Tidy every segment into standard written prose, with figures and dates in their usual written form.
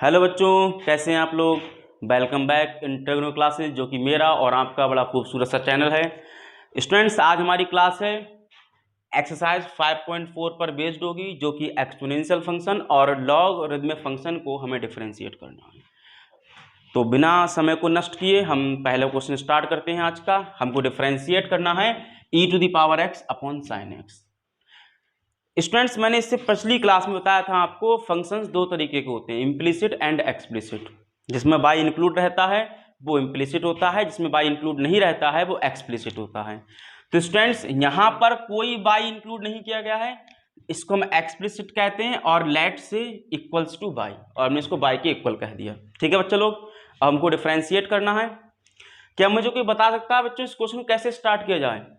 Hello बच्चों, कैसे हैं आप लोग। वेलकम बैक इंटरव्यू क्लासेस, जो कि मेरा और आपका बड़ा खूबसूरत सा चैनल है। स्टूडेंट्स, आज हमारी क्लास है एक्सरसाइज 5.4 पर बेस्ड होगी, जो कि एक्सपोनेंशियल फंक्शन और लॉगरिथमिक फंक्शन को हमें डिफरेंशिएट करना है। तो बिना समय को नष्ट किए हम पहले क्वेश्चन स्टार्ट करते हैं। आज का हमको डिफरेंशिएट करना है e⁻x upon sine x. Students, मैंने इससे पिछली क्लास में बताया था आपको फंक्शंस दो तरीके के होते हैं, इम्प्लिसिट एंड एक्सप्लिसिट। जिसमें बाई इंक्लूड रहता है वो इम्प्लिसिट होता है, जिसमें बाई इंक्लूड नहीं रहता है वो एक्सप्लिसिट होता है। तो स्टूडेंट्स, यहां पर कोई बाई इंक्लूड नहीं किया गया है, इसको हम एक्सप्लिसिट कहते हैं और लेट से इक्वल्स टू बाई, और हमने इसको बाई के इक्वल कह दिया। ठीक है बच्चों लोग, हमको डिफरेंशिएट करना है। क्या मुझे कोई बता सकता है बच्चों इस क्वेश्चन को कैसे स्टार्ट किया जाए।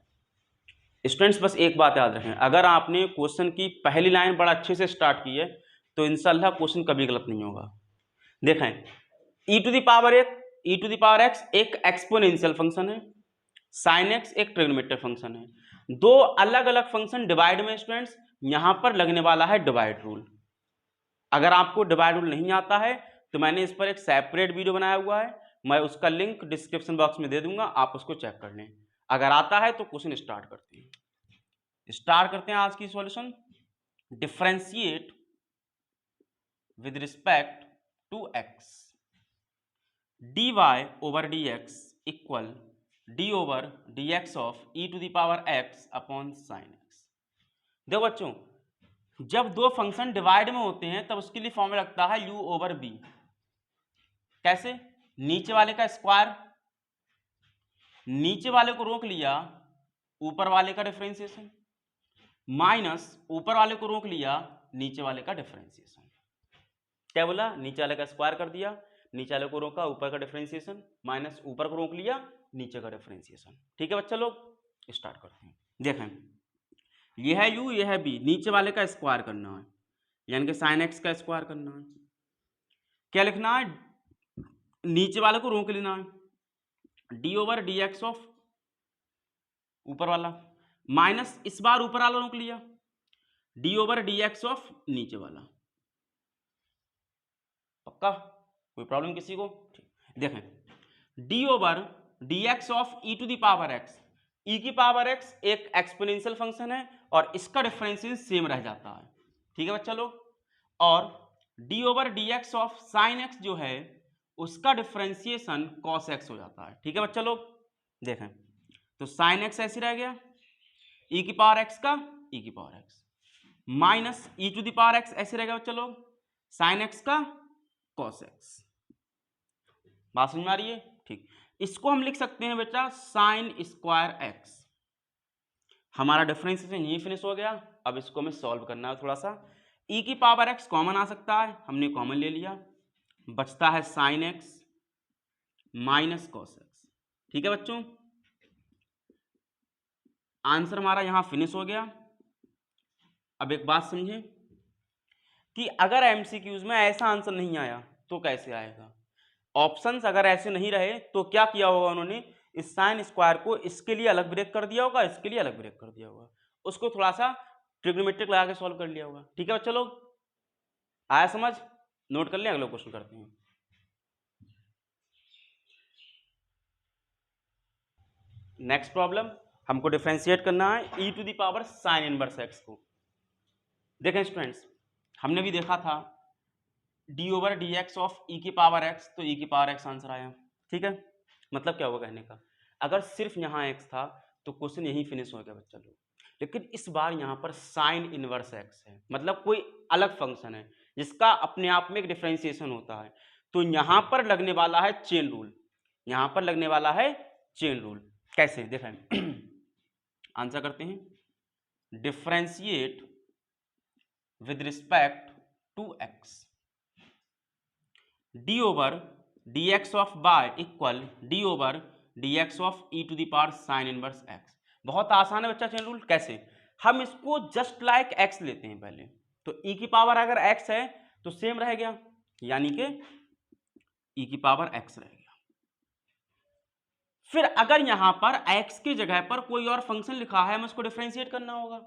स्टूडेंट्स, बस एक बात याद रखें, अगर आपने क्वेश्चन की पहली लाइन बड़ा अच्छे से स्टार्ट की है तो इंशाल्लाह क्वेश्चन कभी गलत नहीं होगा। देखें, e⁻x एक एक्सपोनेंशियल फंक्शन है, साइन एक्स एक ट्रिग्नोमेट्रिक फंक्शन है। दो अलग अलग फंक्शन डिवाइड में स्टूडेंट्स यहां पर लगने वाला है डिवाइड रूल। अगर आपको डिवाइड रूल नहीं आता है तो मैंने इस पर एक सेपरेट वीडियो बनाया हुआ है, मैं उसका लिंक डिस्क्रिप्शन बॉक्स में दे दूंगा, आप उसको चेक कर लें। अगर आता है तो क्वेश्चन स्टार्ट करते हैं आज की solution. Differentiate with respect to x dy over dx equal d over dx of e⁻x upon sine X. देखो बच्चों, जब दो फंक्शन डिवाइड में होते हैं तब उसके लिए फॉर्मूला लगता है u ओवर b। कैसे? नीचे वाले का स्क्वायर, नीचे वाले को रोक लिया, ऊपर वाले का डिफरेंशिएशन, माइनस ऊपर वाले को रोक लिया, नीचे वाले का डिफरेंशिएशन। क्या बोला? नीचे वाले का स्क्वायर कर दिया, नीचे वाले को रोका, ऊपर का डिफरेंशिएशन, माइनस ऊपर को रोक लिया, नीचे का डिफरेंशिएशन। ठीक है बच्चा लोग, स्टार्ट करते हैं। देखें, ये है u, ये है b, नीचे वाले का स्क्वायर करना है, यानी कि साइन एक्स का स्क्वायर करना है। क्या लिखना है? नीचे वाले को रोक लेना है, d ओवर dx ऑफ ऊपर वाला, माइनस इस बार ऊपर वाला रोक लिया, d ओवर dx ऑफ नीचे वाला। पक्का? कोई प्रॉब्लम किसी को? देखें, d over dx of e⁻x, e⁻x एक एक्सपोनेंशियल फंक्शन है और इसका डिफरेंशिएशन सेम रह जाता है। ठीक है बच्चा लोग, और d over dx of sine x जो है उसका डिफरेंशिएशन cos x हो जाता है। ठीक है बच्चा लोग, देखें तो साइन एक्स ऐसे रह गया, e⁻x का e⁻x, माइनस e⁻x ऐसे रहेगा बच्चा लोग, साइन एक्स का cos x। बात समझ में आ रही है? ठीक, इसको हम लिख सकते हैं बेटा साइन स्क्वायर एक्स। हमारा डिफरेंशिएशन यही फिनिश हो गया। अब इसको हमें सॉल्व करना है थोड़ा सा। e⁻x कॉमन आ सकता है, हमने कॉमन ले लिया, बचता है sine x minus cos x। ठीक है बच्चों, आंसर हमारा यहां फिनिश हो गया। अब एक बात समझें कि अगर एमसीक्यूज में ऐसा आंसर नहीं आया तो कैसे आएगा। ऑप्शंस अगर ऐसे नहीं रहे तो क्या किया होगा उन्होंने, इस साइन स्क्वायर को इसके लिए अलग ब्रेक कर दिया होगा, इसके लिए अलग ब्रेक कर दिया होगा, उसको थोड़ा सा ट्रिग्नोमेट्रिक लगा के सॉल्व कर लिया होगा। ठीक है बच्चा लोग, आया समझ? नोट कर लें, अगला क्वेश्चन करते हैं। नेक्स्ट प्रॉब्लम, हमको डिफरेंशिएट करना है e⁻ साइन इनवर्स एक्स को। देखें स्टूडेंट्स, हमने भी देखा था d over dx of e⁻x, तो e⁻x आंसर आया। ठीक है, मतलब क्या होगा कहने का, अगर सिर्फ यहाँ x था तो क्वेश्चन यही फिनिश हो गया बच्चा लोग, लेकिन इस बार यहाँ पर साइन इनवर्स x है, मतलब कोई अलग फंक्शन है जिसका अपने आप में एक डिफरेंशिएशन होता है। तो यहाँ पर लगने वाला है चेन रूल, यहाँ पर लगने वाला है चेन रूल। कैसे देखें, आंसर करते हैं, differentiate with respect to x d over dx of y equal d over dx of e⁻ sine inverse x। बहुत आसान है बच्चा चेन रूल। कैसे? हम इसको जस्ट लाइक x लेते हैं पहले, तो e⁻ अगर x है तो सेम रह गया, यानी कि e⁻x रह गया। फिर अगर यहां पर x की जगह पर कोई और फंक्शन लिखा है, हमें उसको डिफरेंशिएट करना होगा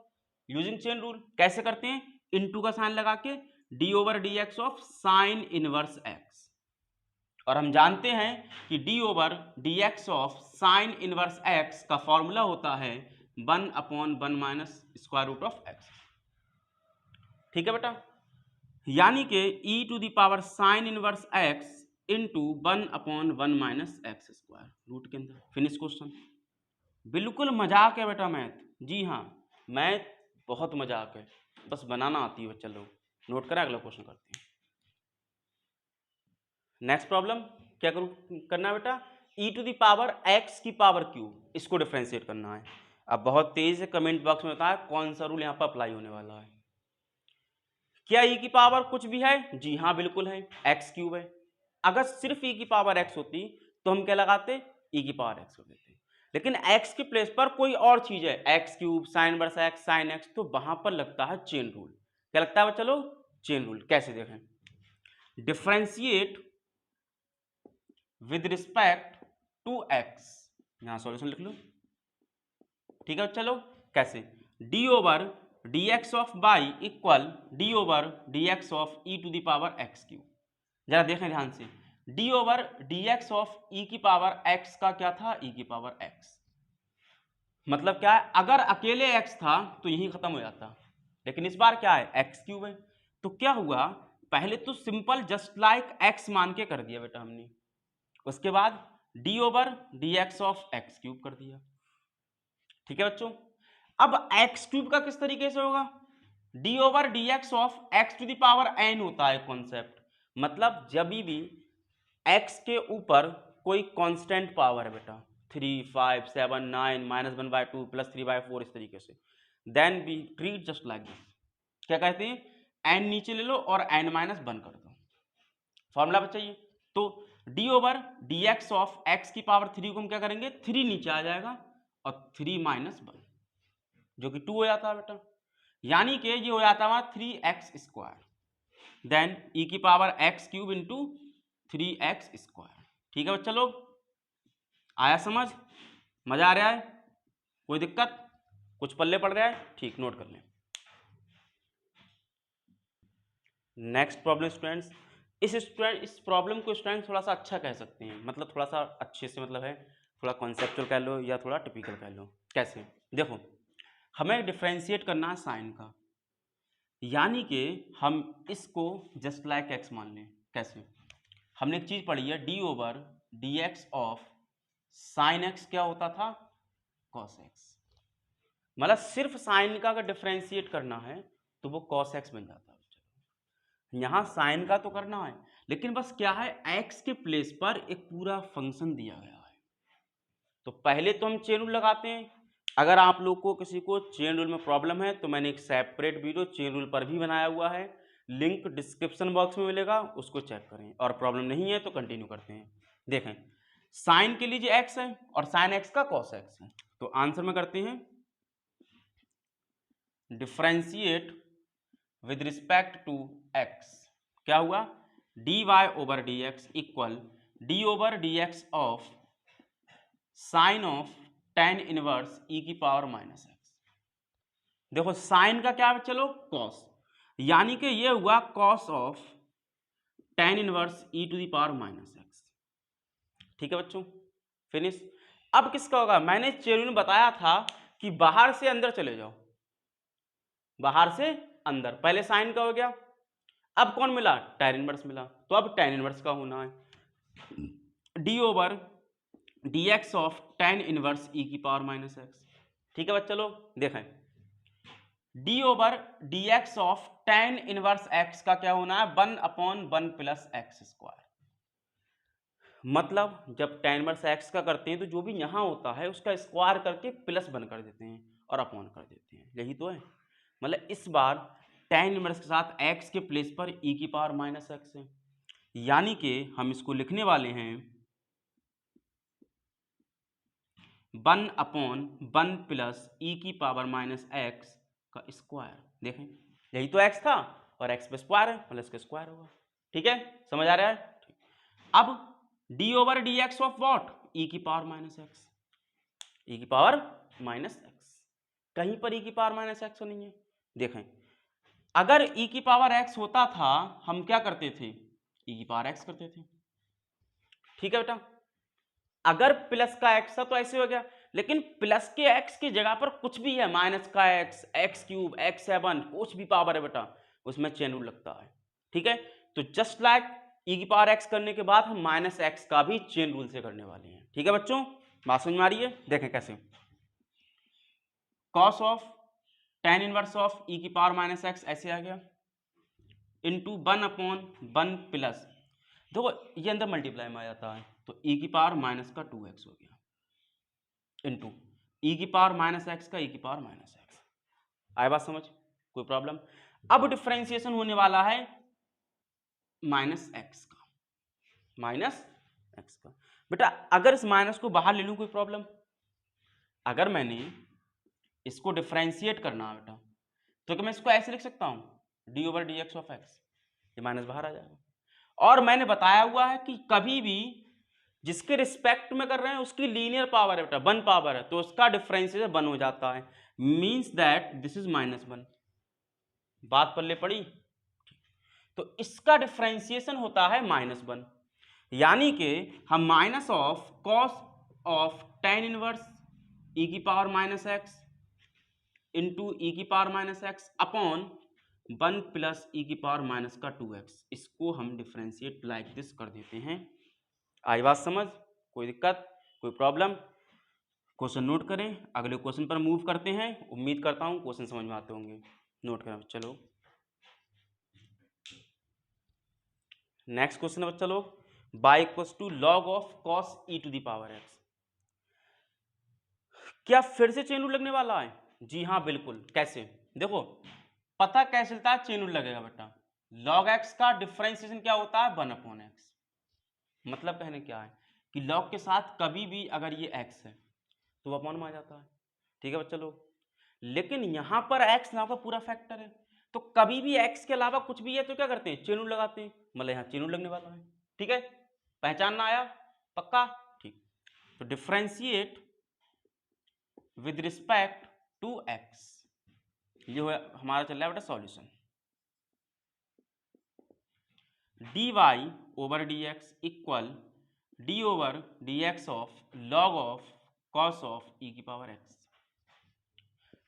यूजिंग चेन रूल। कैसे करते हैं? इनटू का साइन लगा के D over D x of sine inverse X, और हम जानते हैं कि D over D x of sine inverse X का फॉर्मूला होता है 1/1 minus square root of X. ठीक है बेटा, यानी कि e to the power sine inverse x into 1/1 minus X square root के अंदर। Finish question. बिल्कुल मजाक है बेटा मैथ, जी हाँ मैथ बहुत मजाक है, बस बनाना आती है बच्चा लोग। नोट करें, अगला क्वेश्चन करते हैं। नेक्स्ट प्रॉब्लम क्या करना है बेटा, e to the power x की पावर क्यूब, इसको डिफरेंशिएट करना है। अब बहुत तेज से कमेंट बॉक्स में बताया कौन सा रूल यहाँ पर अप्लाई होने वाला है। क्या e की पावर कुछ भी है? जी हाँ बिल्कुल है, x क्यूब है। अगर सिर्फ e की पावर x होती तो हम क्या लगाते, e की पावर x कर देते, लेकिन x के प्लेस पर कोई और चीज है, x cube sine inverse x sine x, तो वहां पर लगता है चेन रूल। क्या लगता है चलो, चेन रूल। कैसे देखें, differentiate with respect to x, यहां सॉल्यूशन लिख लो। ठीक है चलो, कैसे, d over D x of y equal D over D x of E to the power x cube. जरा देखें ध्यान से, d over D x of e की पावर x का क्या था, e की पावर x। मतलब क्या है, अगर अकेले x था तो यही खत्म हो जाता, लेकिन इस बार क्या है, x क्यूब है। तो क्या हुआ, पहले तो सिंपल जस्ट लाइक x मान के कर दिया बेटा हमने, उसके बाद d over D x of x cube कर दिया। ठीक है बच्चों, अब x क्यूब का किस तरीके से होगा, d over D x of X to the power n होता है कॉन्सेप्ट। मतलब जब भी x के ऊपर कोई कांस्टेंट पावर है बेटा, 3, 5, 7, 9, -1/2 +3/4 इस तरीके से, then we treat just like this. क्या कहते हैं, n नीचे ले लो और n-1 कर दो, फॉर्मूला बच्चा ये। तो d over D x of x की पावर 3 को हम क्या करेंगे, 3 नीचे आ जाएगा और 3 - 1 जो कि 2 हो जाता है बेटा, यानी कि ये हो जाता है 3x स्क्वायर, देन e की power x cube into 3x square. ठीक है बच्चा लोग, आया समझ, मजा आ रहा है, कोई दिक्कत, कुछ पल्ले पड़ रहा है, ठीक, नोट कर लें। नेक्स्ट प्रॉब्लम स्टूडेंट्स, इस प्रॉब्लम को स्टूडेंट थोड़ा सा अच्छा कह सकते हैं, मतलब थोड़ा सा अच्छे से, मतलब है थोड़ा कॉन्सेप्चुअल कह लो या थोड़ा टिपिकल कह लो। कैसे, देखो हमें डिफरेंशिएट करना है साइन का, यानी कि हम इसको जस्ट लाइक एक्स मान लें। कैसे, हमने एक चीज पढ़ी है, d over D x of sine x क्या होता था, कॉस एक्स। मतलब सिर्फ साइन का अगर डिफरेंशिएट करना है तो वो कॉस एक्स बन जाता है। यहां साइन का तो करना है, लेकिन बस क्या है, एक्स के प्लेस पर एक पूरा फंक्शन दिया गया है। तो पहले तो हम चेन रूल लगाते हैं। अगर आप लोग को किसी को चेन रूल में प्रॉब्लम है तो मैंने एक सेपरेट वीडियो चेन रूल पर भी बनाया हुआ है, लिंक डिस्क्रिप्शन बॉक्स में मिलेगा, उसको चेक करें। और प्रॉब्लम नहीं है तो कंटिन्यू करते हैं। देखें, साइन के लीजिए एक्स है और साइन एक्स का कॉस एक्स है, तो आंसर में करते हैं differentiate with respect to X. क्या हुआ, D Y over D X equal D over D x of sine of tan inverse e की पावर -x। देखो साइन का क्या है, चलो कॉस, यानी कि ये हुआ cos of tan inverse e to the power -x। ठीक है बच्चों, फिनिश। अब किसका होगा, मैंने चेन में बताया था कि बाहर से अंदर चले जाओ, बाहर से अंदर, पहले साइन का हो गया, अब कौन मिला, tan इनवर्स मिला, तो अब tan इनवर्स का होना है, d over D x of tan inverse e की पावर -x। ठीक है बच्चा लोग, देखें d over D x of tan inverse x का क्या होना है, 1/1 + x स्क्वायर। मतलब जब tan इनवर्स x का करते हैं तो जो भी यहां होता है उसका स्क्वायर करके +1 कर देते हैं और अपॉन कर देते हैं, यही तो है। मतलब इस बार tan इनवर्स के साथ x के प्लेस पर e की पावर -x है, यानी कि हम इसको लिखने वाले हैं 1/1 + e की पावर -x का स्क्वायर। देखें यही तो x था और x पे स्क्वायर है, मतलब इसका स्क्वायर होगा। ठीक है, समझ आ रहा है। ठीक। अब d over D x of what, e की पावर -x, e की पावर -x, कहीं पर e की पावर -x नहीं है। देखें अगर e की पावर x होता था हम क्या करते थे, e की पावर x करते थे। ठीक है बेटा, अगर प्लस का x था तो ऐसे हो गया, लेकिन प्लस के x की जगह पर कुछ भी है, माइनस का x, x क्यूब, x7, कुछ भी पावर है बेटा, उसमें चेन रूल लगता है। ठीक है, तो जस्ट लाइक e की पावर x करने के बाद हम माइनस x का भी चेन रूल से करने वाले हैं। ठीक है बच्चों, बात समझ में आ रही है? देखें कैसे, cos of tan inverse of e की पावर माइनस x ऐसे आ गया, इंटू 1/1 प्लस, देखो ये अंदर मल्टीप्लाई में आ जाता है, तो e की पावर माइनस का 2x हो गया, इंटू e की पावर माइनस x का e की पावर माइनस x। आए बात समझ, कोई प्रॉब्लम? अब डिफरेंशिएशन होने वाला है माइनस x का, माइनस x का। बेटा अगर इस माइनस को बाहर ले लूं कोई प्रॉब्लम? अगर मैंने इसको डिफरेंशिएट करना है बेटा, तो क्या मैं इसको ऐसे लिख सकता हूं, d/dx ऑफ x, ये माइनस बाहर आ जाएगा। और मैंने बताया हुआ है कि कभी भी जिसके रिस्पेक्ट में कर रहे हैं उसकी लीनियर पावर है बेटा, 1 पावर है, तो उसका डिफरेंशिएशन 1 हो जाता है, मींस दैट दिस इज -1। बात पल्ले पड़ी? तो इसका डिफरेंशिएशन होता है -1, यानी कि हम minus of cos of tan inverse e की power minus x into e की power minus x upon 1 plus e की पावर माइनस का 2x, इसको हम डिफरेंशिएट लाइक दिस कर देते हैं। आई बात समझ, कोई दिक्कत, कोई प्रॉब्लम? क्वेश्चन नोट करें, अगले क्वेश्चन पर मूव करते हैं। उम्मीद करता हूं क्वेश्चन समझ में आते होंगे। नोट करें, चलो नेक्स्ट क्वेश्चन है बच्चा लोग, y equals to log of cos e to the power x। क्या फिर से चेन रूल लगने वाला है? जी हाँ बिल्कुल। कैसे? देखो पता कैसे चलता है चेन रूल लगेगा बेटा, log x का डिफरेंशिएशन क्या होता है, 1/x। मतलब कहने क्या है कि log के साथ कभी भी अगर ये x है तो वो अपॉन में आ जाता है। ठीक है बच्चा लोग, लेकिन यहां पर x नाम का पूरा फैक्टर है, तो कभी भी x के अलावा कुछ भी है तो क्या करते हैं, चेन रूल लगाते हैं, मतलब यहां चेन रूल लगने वाला है। ठीक है, पहचानना आया? पक्का? ठीक, तो differentiate with respect to x, ये हमारा चल रहा है बेटा solution. dy/dx equal d/dx of log of cos of e की पावर x।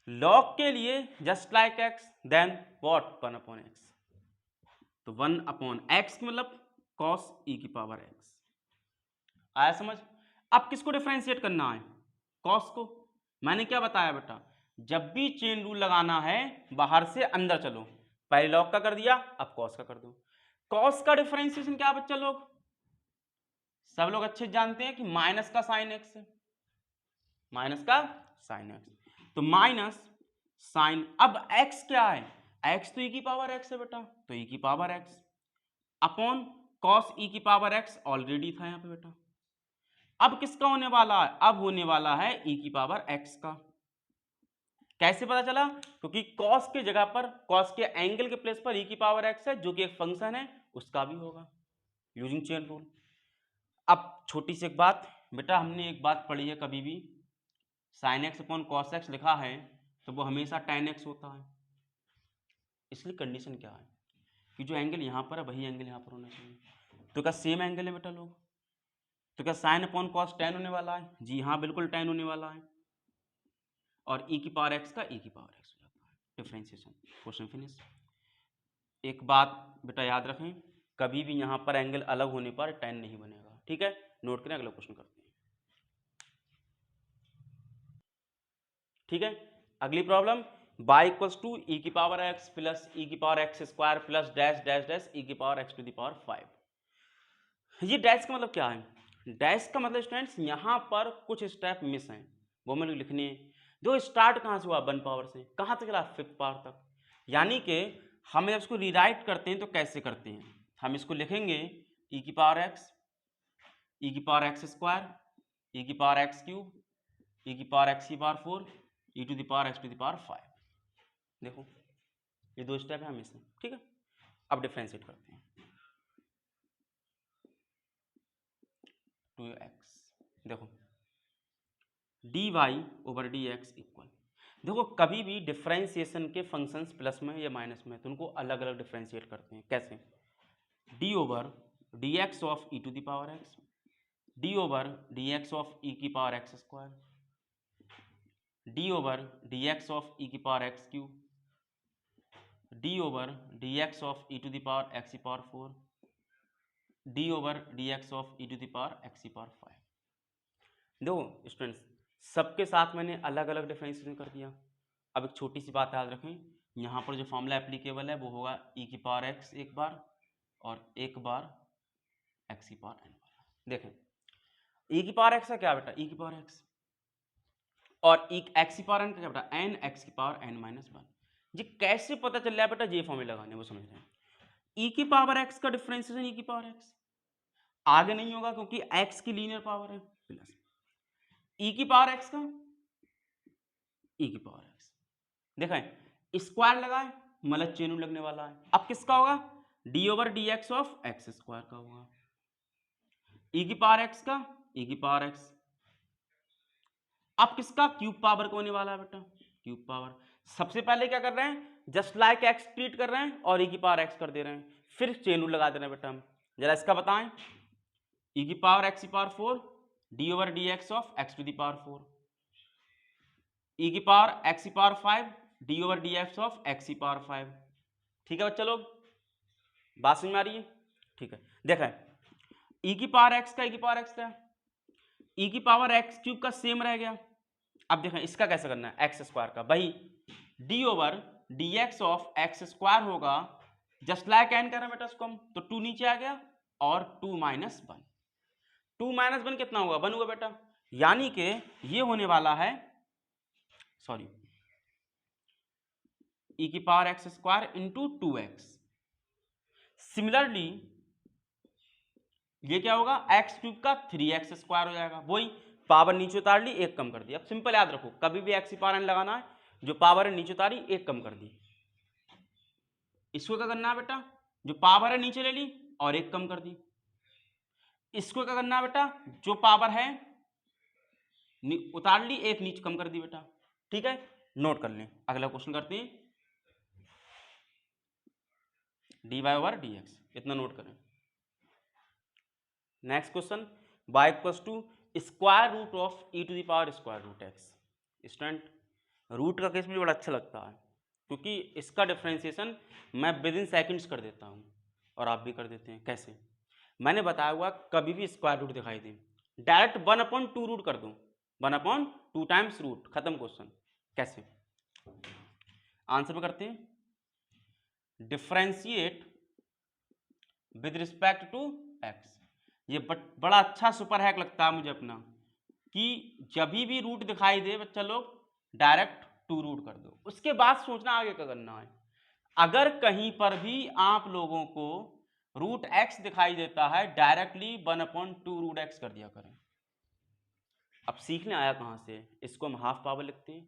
log के लिए just like x, then what, 1/x, तो 1/x मतलब cos e की पावर x। आया समझ? अब किसको डिफरेंशिएट करना है, cos को। मैंने क्या बताया बेटा, जब भी चेन रूल लगाना है बाहर से अंदर चलो, पहले log का कर दिया, अब cos का कर दो। cos का डिफरेंशिएशन क्या बच्चा लोग, सब लोग अच्छे जानते हैं कि माइनस का साइन x है, माइनस का साइन x, तो माइनस साइन, अब x क्या है, x तो e की पावर x है बेटा, तो e की power x upon cos e की पावर x ऑलरेडी था यहां पे बेटा। अब किसका होने वाला है, अब होने वाला है e की पावर x का। कैसे पता चला, क्योंकि cos के जगह पर, cos के एंगल के प्लेस पर e की पावर x है जो कि एक फंक्शन है, उसका भी होगा यूजिंग चेन रूल। अब छोटी सी एक बात बेटा, हमने एक बात पढ़ी है, कभी भी sine x upon cos x लिखा है तो वो हमेशा tan x होता है। इसलिए कंडीशन क्या है कि जो एंगल यहाँ पर है वही एंगल यहाँ पर होना चाहिए। तो क्या सेम एंगल है बेटा लोग, तो क्या साइन अपॉन कॉस tan होने वाला है? जी हाँ बिल्कुल tan होने वाला है, और e की पावर x का e की पावर x हो जाता है, डिफरेंशिएशन, क्वेश्चन फिनिश। एक बात बेटा याद रखें, कभी भी यहाँ पर एंगल अलग होने पर tan नहीं बनेगा। ठीक है, नोट करें, अगला क्वेश्चन करते हैं। ठीक है, अगली problem, y equals to e की पावर x प्लस e की power x square plus dash dash dash e की power x to the power 5। ये डैश का मतलब क्या है, डैश का मतलब स्टूडेंट्स यहाँ पर कुछ स्टेप मिस हैं, वो मैंने लिखने हैं। जो स्टार्ट कहाँ से हुआ, 1 पावर से, कहाँ तक चला, 5th पावर तक। यानी कि हम जब इसको रीराइट करते हैं तो कैसे करते हैं, हम इसको लिखेंगे e की पावर x, e की पावर x स्क्वायर, e की पावर x क्यूब, e की पावर x की power 4, e to the power x to the power 5। देखो ये दो स्टेप है हमेशा। ठीक है, अब डिफरेंशिएट करते हैं, 2x, देखो dy/dx इक्वल, देखो कभी भी डिफरेंशिएशन के फंक्शंस प्लस में या माइनस में तो उनको अलग अलग डिफरेंशिएट करते हैं। कैसे? D over D x of E to the power x, d over D x of e की power x square, d over D x of e की power x cube, d over D x of E to the power x की power 4, D over D x of E to the power x की power 5। देखो students सबके साथ मैंने अलग अलग differentiation कर दिया। अब एक छोटी सी बात याद रखें, यहाँ पर जो फॉर्मूला एप्लीकेबल है वो होगा ई की पावर एक्स एक बार और एक बार एक्स की पावर एन बार। देखें ई की पावर एक्स का क्या बेटा, ई की पावर एक्स, और ई एक्स की पावर एन का क्या बेटा, एन एक्स की पावर एन माइनस 1। ये कैसे पता चल रहा है बेटा, ये फॉर्मूला लगाने वो समझ रहे हैं। ई की पावर एक्स का डिफरेंशिएशन ई की पावर एक्स आगे नहीं होगा क्योंकि एक्स की लीनियर पावर है, प्लस ई की पावर एक्स का ई की पावर एक्स। देखें स्क्वायर लगाए मतलब चेन रूल लगने वाला है। अब किसका होगा, d over D x of x square का होगा, ई की पावर एक्स का ई की पावर एक्स। अब किसका, क्यूब पावर का होने वाला है बेटा, क्यूब पावर। सबसे पहले क्या कर रहे हैं, जस्ट लाइक एक्स ट्रीट कर रहे हैं और ई की पावर एक्स कर दे रहे हैं, फिर चेन रूल लगा दे रहे हैं बेटा हम। जरा इसका बताएं, ई की पावर एक्स की power 4 D over D x of X to the power 4, E की पावर एक्स की power 5 D over D x of X की पावर 5। ठीक है बच्चा लोग, बात समझ में आ रही है? ठीक है, देखा ई की पावर एक्स का ई की पावर एक्स का, ई की पावर एक्स क्यूब का सेम रह गया। अब देखें इसका कैसे करना है, एक्स स्क्वायर का, भाई D over D x of x square होगा, जस्ट लाइक एन कर रहे हैं बेटा इसको हम, तो 2 नीचे आ गया और 2 माइनस 1, 2 माइनस 1 कितना होगा, 1 होगा बेटा। यानी कि ये होने वाला है, सॉरी, ई की power x square into 2x। Similarly ये क्या होगा, एक्स क्यूब का 3x स्क्वायर हो जाएगा, वही पावर नीचे उतार ली, एक कम कर दी। अब सिंपल याद रखो, कभी भी एक्स की पावर एन लगाना है, जो पावर है नीचे उतारी एक कम कर दी। इसको क्या करना है बेटा, जो पावर है नीचे ले ली और एक कम कर दी। इसको क्या करना है बेटा, जो पावर है उतार ली, एक नीचे कम कर दी बेटा। ठीक है, नोट कर लें। अगला क्वेश्चन करते हैं, D Y over D X, इतना नोट करें। Next question, y equals to square root of E to the power square root X. Student root का केस मुझे बड़ा अच्छा लगता है क्योंकि इसका डिफरेंशिएशन मैं विद इन सेकेंड्स कर देता हूँ और आप भी कर देते हैं। कैसे, मैंने बताया हुआ कभी भी स्क्वायर रूट दिखाई दे डायरेक्ट 1/2 रूट कर दूँ, 1/2 टाइम्स रूट, खत्म क्वेश्चन। कैसे, आंसर में करते हैं, differentiate with respect to x. ये बड़ा अच्छा सुपर हैक लगता है मुझे अपना, कि जब भी रूट दिखाई दे बच्चा लोग डायरेक्ट 2 रूट कर दो, उसके बाद सोचना आगे क्या करना है। अगर कहीं पर भी आप लोगों को रूट एक्स दिखाई देता है, डायरेक्टली 1/2 रूट एक्स कर दिया करें। अब सीखने आया कहां से, इसको हम हाफ पावर लिखते हैं,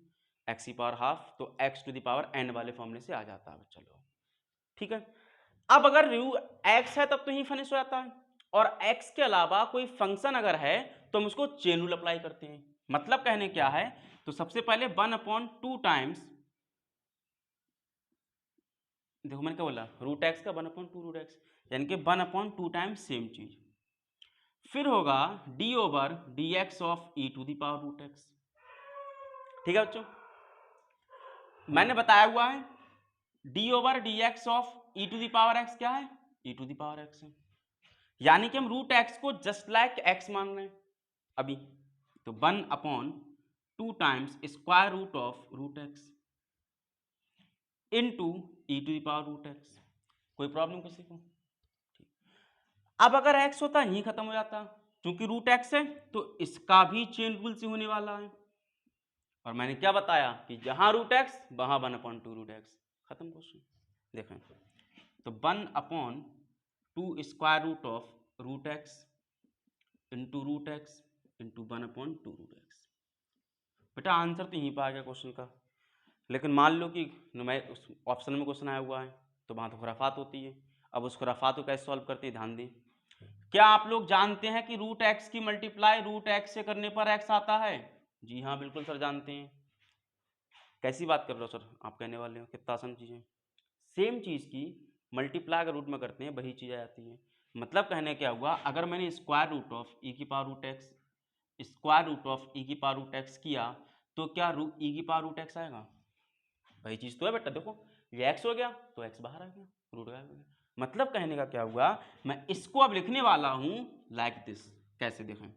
एक्स की पावर हाफ, तो x to the power n वाले फॉर्मूले से आ जाता है बच्चा लोग। ठीक है, अब अगर एक्स है तब तो ही फिनिश हो जाता है, और x के अलावा कोई फंक्शन अगर है तो हम उसको चेन रूल अप्लाई करते हैं। मतलब कहने क्या है, तो सबसे पहले 1/2 टाइम्स, देखो मैंने क्या बोला, रूट एक्स का 1/2 रूट एक्स, यानी कि 1/2 टाइम्स सेम चीज। फिर होगा d over D x of E to the power root x. ठीक है बच्चों, मैंने बताया हुआ है d over D x of E to the power x क्या है, e to the power x है, यानी कि हम रूट एक्स को जस्ट लाइक एक्स मान रहे हैं अभी, तो 1/2 times square root of root x into e to the power root x. कोई प्रॉब्लम किसी को? ठीक, अब अगर एक्स होता यही खत्म हो जाता, क्योंकि रूट एक्स है तो इसका भी चेन रूल से होने वाला है, और मैंने क्या बताया कि जहां रूट एक्स वहां 1/2 रूट एक्स, खत्म क्वेश्चन। देखें तो 1/2 square root of root x into root x into 1/2 root x. बेटा आंसर तो यहीं पर आ गया क्वेश्चन का, लेकिन मान लो कि उस ऑप्शन में क्वेश्चन आया हुआ है तो वहाँ तो खुराफात होती है। अब उस खुराफात को कैसे सॉल्व करते हैं, ध्यान दें। क्या आप लोग जानते हैं कि रूट एक्स की मल्टीप्लाई रूट एक्स से करने पर एक्स आता है? जी हाँ बिल्कुल सर जानते हैं। कैसी बात कर रहे हो सर आप, कहने वाले हो कितना आसान चीज़ है। सेम चीज़ की मल्टीप्लाई अगर रूट में करते हैं वही चीज़ आ जाती है। मतलब कहने क्या हुआ, अगर मैंने स्क्वायर रूट ऑफ ई की power root x, square root of e की पावर रूट एक्स किया तो क्या ई की पावर रूट एक्स आएगा, वही चीज़ तो है बेटा। देखो ये एक्स हो गया तो एक्स बाहर आ गया, रूट गायब हो गया। मतलब कहने का क्या हुआ, मैं इसको अब लिखने वाला हूं लाइक दिस। कैसे देखें,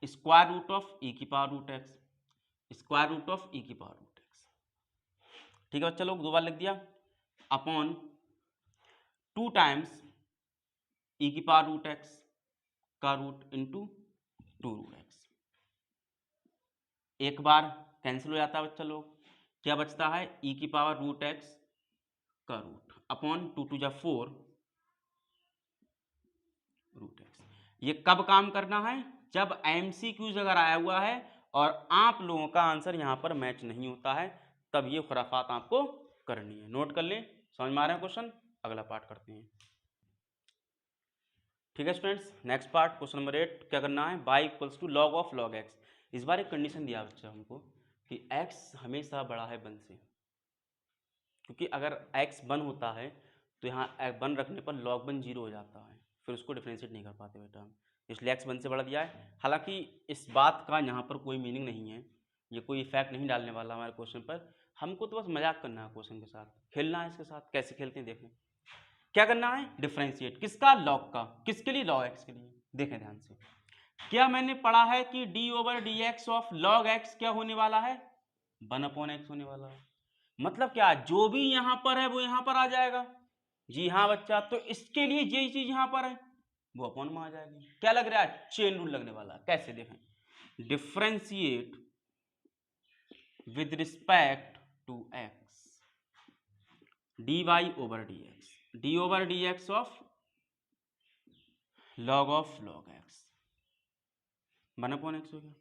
स्क्वायर रूट ऑफ ई की power root x, square root of e की पावर रूट एक्स। ठीक है बच्चा लोग, दो बार लिख दिया, अपॉन 2 टाइम्स ई की पावर रूट एक्स का रूट इंटू 2 रूट एक्स। एक बार कैंसिल हो जाता है बच्चा लोग, क्या बचता है, ई की पावर रूट एक्स का रूट अपॉन 2 2 जा 4 रूट एक्स। ये कब काम करना है, जब एमसीक्यूज अगर आया हुआ है और आप लोगों का आंसर यहां पर मैच नहीं होता है, तब ये खुराफात आपको करनी है। नोट कर लें, समझ में आ रहे हैं क्वेश्चन। अगला पार्ट करते हैं। ठीक है students, next part question number 8। क्या करना है, y equals to log of log x. इस बार एक कंडीशन दिया बच्चा हमको कि x हमेशा बड़ा है 1 से, क्योंकि अगर x 1 होता है तो यहाँ 1 रखने पर log 1 0 हो जाता है, फिर उसको डिफ्रेंशिएट नहीं कर पाते बेटा हम, इसलिए x 1 से बड़ा दिया है। हालांकि इस बात का यहाँ पर कोई मीनिंग नहीं है, ये कोई इफेक्ट नहीं डालने वाला हमारे क्वेश्चन पर। हमको तो बस मजाक करना है क्वेश्चन के साथ, खेलना है इसके साथ। कैसे खेलते हैं देखें। क्या करना है, डिफ्रेंशिएट किसका, लॉग का, किसके लिए, लॉग एक्स के लिए। देखें ध्यान से, क्या मैंने पढ़ा है कि D over D x of log x क्या होने वाला है, 1 अपॉन एक्स होने वाला है। मतलब क्या, जो भी यहां पर है वो यहां पर आ जाएगा। जी हाँ बच्चा, तो इसके लिए ये चीज यहां पर है वो अपॉन में आ जाएगी। क्या लग रहा है, चेन रूल लगने वाला। कैसे देखें, differentiate with respect to x dy over dx, d over D x of log of log x 1 upon x हो गया,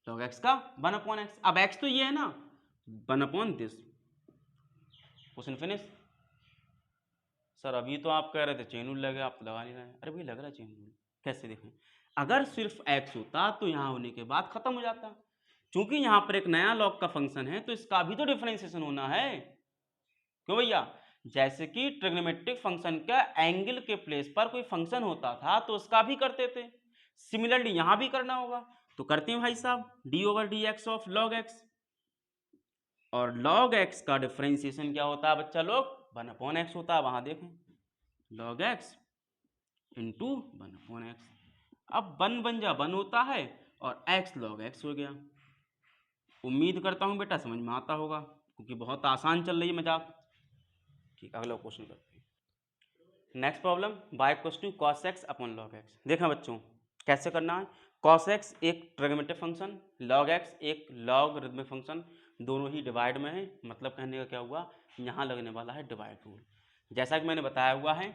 लॉग एक्स का 1 अपॉन एक्स। अब एक्स तो ये है ना, 1 upon this. Question finish. Sir अभी तो आप कह रहे थे चेन रूल लगे, आप तो लगा नहीं रहे हैं। अरे भाई लग रहा है चेन रूल। कैसे देखें, अगर सिर्फ एक्स होता तो यहां होने के बाद खत्म हो जाता, क्योंकि यहां पर एक नया लॉग का फंक्शन है तो इसका भी तो डिफरेंशिएशन होना है। क्यों भैया, जैसे कि ट्रिग्नोमेट्रिक फंक्शन का एंगल के प्लेस पर कोई फंक्शन होता था तो उसका भी करते थे, सिमिलरली यहां भी करना होगा। तो करते हैं भाई साहब, D over D x of log x, और लॉग एक्स का डिफरेंशिएशन क्या होता है बच्चा लोग, 1 अपॉन एक्स होता है। वहां देखें, log x into 1 upon x. अब 1 बन जा 1 होता है और एक्स लॉग एक्स हो गया। उम्मीद करता हूं बेटा समझ में आता होगा, क्योंकि बहुत आसान चल रही है मजाक। ठीक, अगला क्वेश्चन करते हैं। Next problem, y equals to cos x upon log x. देखा बच्चों कैसे करना है, कॉस एक्स एक ट्रिग्नोमेट्रिक फंक्शन, लॉग एक्स एक लॉगरिथमिक फंक्शन, दोनों ही डिवाइड में है। मतलब कहने का क्या हुआ, यहाँ लगने वाला है डिवाइड रूल। जैसा कि मैंने बताया हुआ है,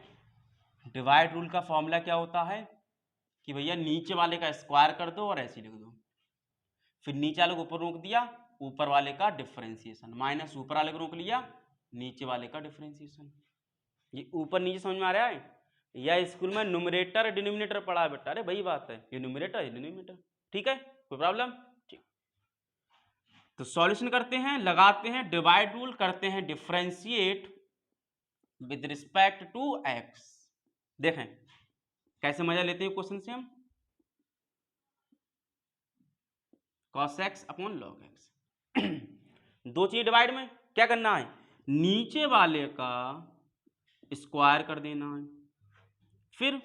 डिवाइड रूल का फॉर्मूला क्या होता है कि भैया नीचे वाले का स्क्वायर कर दो और ऐसे लिख दो, फिर नीचे वाले को ऊपर रोक दिया, ऊपर वाले का डिफरेंशिएशन, माइनस ऊपर वाले को रोक लिया, नीचे वाले का डिफरेंशिएशन। ये ऊपर नीचे समझ में आ रहा है, या स्कूल में न्यूमरेटर डिनोमिनेटर पढ़ा है बेटा। अरे वही बात है, ये न्यूमरेटर है डिनोमिनेटर। ठीक है, कोई प्रॉब्लम। ठीक, तो सॉल्यूशन करते हैं, लगाते हैं डिवाइड रूल, करते हैं differentiate with respect to x. देखें कैसे मजा लेते हैं क्वेश्चन से हम, cos x upon log x। दो चीज डिवाइड में क्या करना है, नीचे वाले का स्क्वायर कर देना है, फिर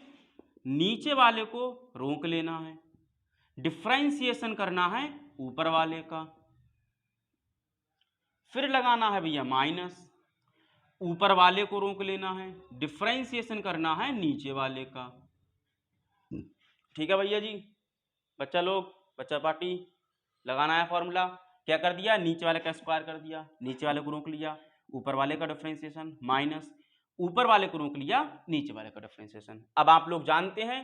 नीचे वाले को रोक लेना है, डिफरेंशिएशन करना है ऊपर वाले का, फिर लगाना है भैया माइनस, ऊपर वाले को रोक लेना है, डिफरेंशिएशन करना है नीचे वाले का। ठीक है भैया जी, बच्चा लोग, बच्चा पार्टी, लगाना है फॉर्मूला। क्या कर दिया, नीचे वाले का स्क्वायर कर दिया, नीचे वाले को रोक लिया, ऊपर वाले का डिफरेंशिएशन माइनस, ऊपर वाले को रोक लिया, नीचे वाले का डिफरेंशिएशन। अब आप लोग जानते हैं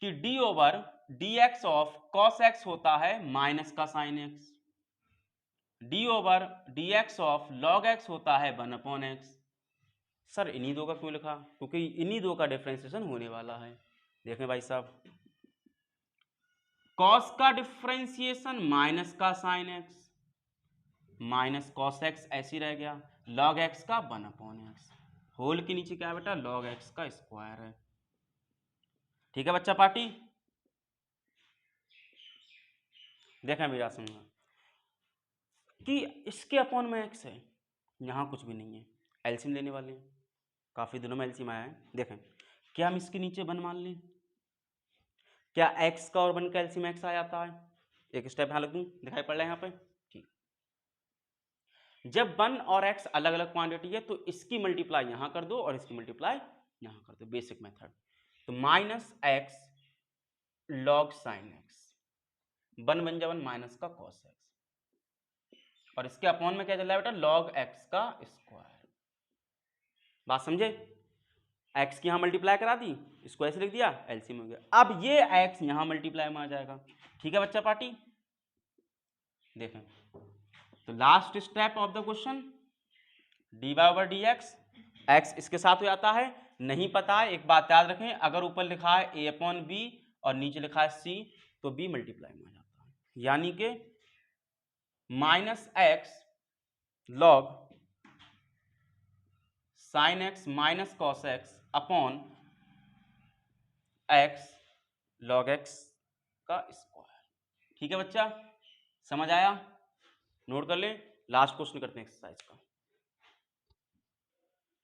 कि D over D x of cos x होता है माइनस का sine x, d over D x of log x होता है 1 अपॉन एक्स। सर इन्हीं दो का क्यों लिखा, क्योंकि इन्हीं दो का डिफरेंशिएशन होने वाला है। देखें भाई साहब, कॉस का डिफ्रेंसिएशन माइनस का sine x minus cos x ऐसे ही रह गया, लॉग एक्स का 1/x, होल के नीचे क्या है बेटा, लॉग एक्स का स्क्वायर है। ठीक है बच्चा पार्टी, देखा मेरा समझा कि इसके अपॉन में एक्स है, यहाँ कुछ भी नहीं है, एलसीएम लेने वाले हैं, काफ़ी दिनों में एलसीएम आया है। देखें क्या हम इसके नीचे 1 मान लें, क्या एक्स का और 1 का एलसीएम एक्स आ जाता है, एक स्टेप यहाँ लग दूँ, दिखाई पड़ रहा है यहाँ पे। ठीक, जब 1 और x अलग अलग क्वांटिटी है तो इसकी मल्टीप्लाई यहाँ कर दो और इसकी मल्टीप्लाई यहाँ कर दो, बेसिक मेथड। तो minus x log sine x, 1 बन जाए 1 माइनस का कॉस एक्स, और इसके अपॉन में क्या चल रहा है बेटा, लॉग एक्स का स्क्वायर। बात समझे, x की यहाँ मल्टीप्लाई करा दी, इसको ऐसे लिख दिया, एलसीएम हो गया। अब ये x यहाँ मल्टीप्लाई में आ जाएगा। ठीक है बच्चा पार्टी, देखें तो last step of the question, dy over D x इसके साथ हो जाता है, नहीं पता है एक बात याद रखें, अगर ऊपर लिखा है a अपॉन बी और नीचे लिखा है c तो b मल्टीप्लाई में आ जाता है, यानी कि minus x log sine x minus cos x upon x log x का स्क्वायर। ठीक है बच्चा, समझ आया, नोट कर लें, लास्ट क्वेश्चन करते हैं एक्सरसाइज का।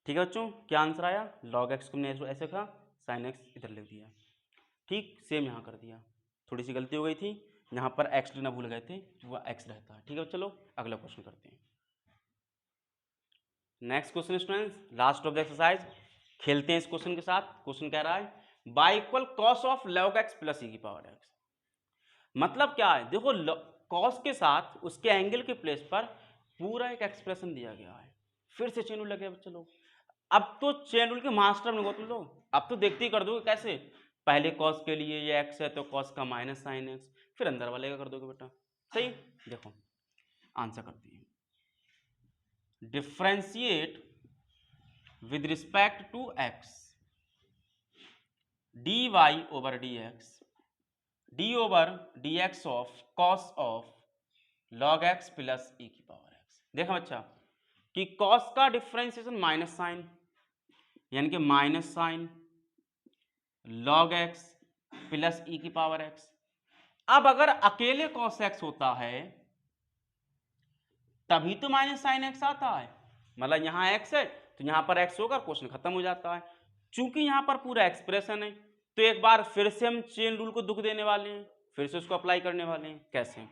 ठीक है बच्चों, क्या आंसर आया, लॉग एक्स को हमने ऐसे कहा, साइन एक्स इधर लिख दिया। ठीक, सेम यहाँ कर दिया, थोड़ी सी गलती हो गई थी, यहाँ पर एक्स लेना भूल गए थे, वह एक्स रहता है। ठीक है, चलो अगला क्वेश्चन करते हैं। Next question students, last of the exercise, खेलते हैं इस क्वेश्चन के साथ। क्वेश्चन कह रहा है y equal cos of log x plus e की पावर एक्स। मतलब क्या है, देखो कॉस के साथ उसके एंगल के प्लेस पर पूरा एक एक्सप्रेशन दिया गया है। फिर से चेन रूल लगे बच्चे लोग, अब तो चेन रूल के मास्टर में हो तुम लोग, अब तो देखते ही कर दोगे कैसे, पहले कॉस के लिए ये एक्स है तो कॉस का माइनस साइन एक्स, फिर अंदर वाले का कर दोगे बेटा। सही, देखो आंसर करते हैं, differentiate with respect to x d Y over D x d over D x of cos of log x plus e की पावर एक्स। देखो बच्चा कि कॉस का डिफ्रेंशिएशन माइनस साइन, यानी कि minus sine log x plus e की power x. अब अगर अकेले कॉस एक्स होता है तभी तो माइनस साइन एक्स आता है, मतलब यहां एक्स है तो यहां पर एक्स होगा, क्वेश्चन खत्म हो जाता है। चूंकि यहां पर पूरा एक्सप्रेशन है तो एक बार फिर से हम चेन रूल को दुख देने वाले हैं, फिर से उसको अप्लाई करने वाले हैं। कैसे,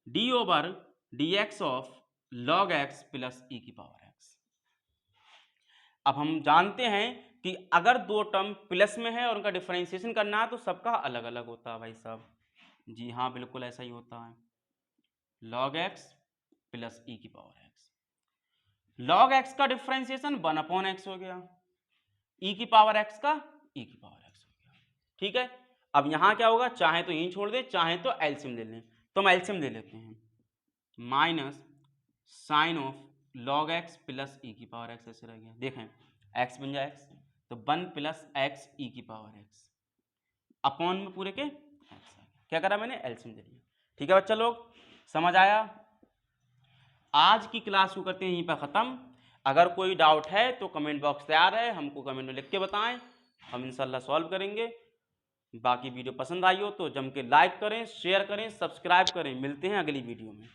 d over D x of log x plus e की पावर एक्स। अब हम जानते हैं कि अगर दो टर्म प्लस में है और उनका डिफरेंशिएशन करना है तो सबका अलग अलग होता है भाई साहब। जी हाँ, बिल्कुल ऐसा ही होता है, लॉग एक्स प्लस ई की पावर एक्स। लॉग एक्स का डिफरेंशिएशन 1/x हो गया, ई की पावर एक्स का ई की पावर एक्स हो गया। ठीक है, अब यहां क्या होगा, चाहे तो यहीं छोड़ दे, चाहे तो एलसीएम ले लें, तो हम एलसीएम ले लेते हैं, minus sine of log x plus e की पावर एक्स ऐसे रह गया। देखें एक्स बन जाए एक्स तो 1 प्लस एक्स ई की पावर एक्स अपॉन में पूरे के एक्स। क्या करा मैंने, एलसीएम ले लिया। ठीक है बच्चा लोग, समझ आया। आज की क्लास को करते हैं यहीं पर ख़त्म। अगर कोई डाउट है तो कमेंट बॉक्स तैयार है, हमको कमेंट में लिख के बताएं, हम इंशाल्लाह सॉल्व करेंगे। बाकी वीडियो पसंद आई हो तो जम के लाइक करें, शेयर करें, सब्सक्राइब करें। मिलते हैं अगली वीडियो में।